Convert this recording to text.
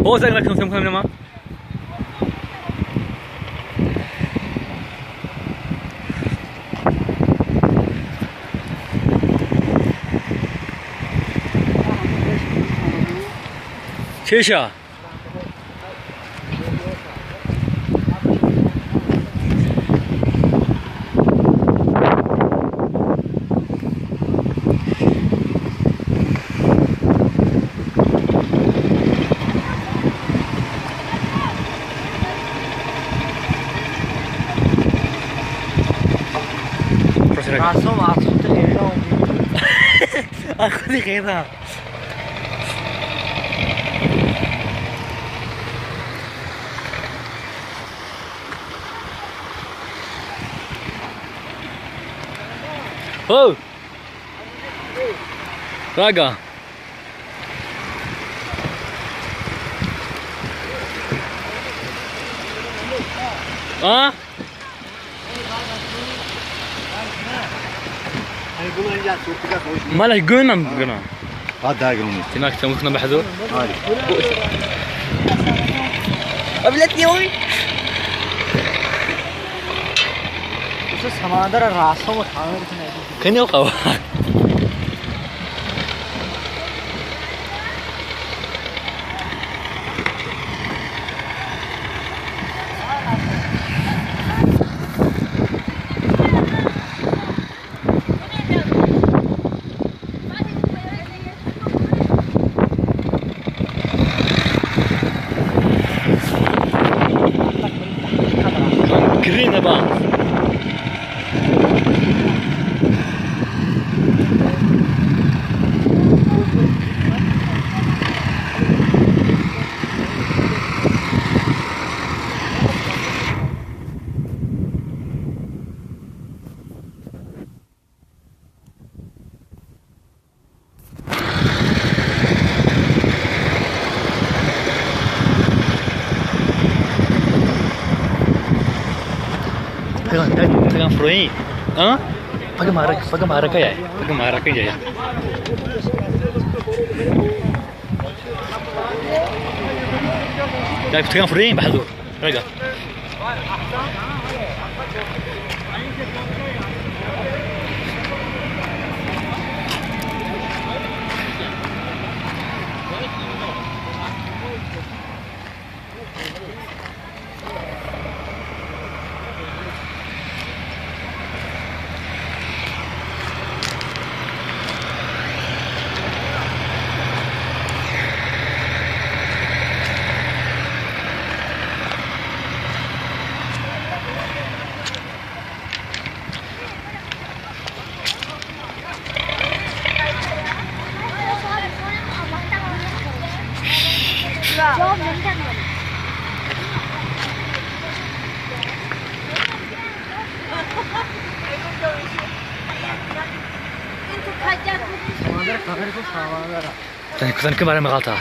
هو زي رقم كم لما شيشة Masum asıldı evde oldu. Aku di kereta. Oh, Raga. Ah? مالك قلنا قلنا هذا قروني هناك تمكنا بحذور هاي قبلتني وين Usta samandara rasa mı tanırsın evde? كان يوقع جرينا بقى Pegang Froi. Hah? Pakai maraka ya? Pakai maraka aja ya. Ya, pegang Froi bahdur. Raga. Samandara kahır bu samandara. Sen kemarin mı kaldı?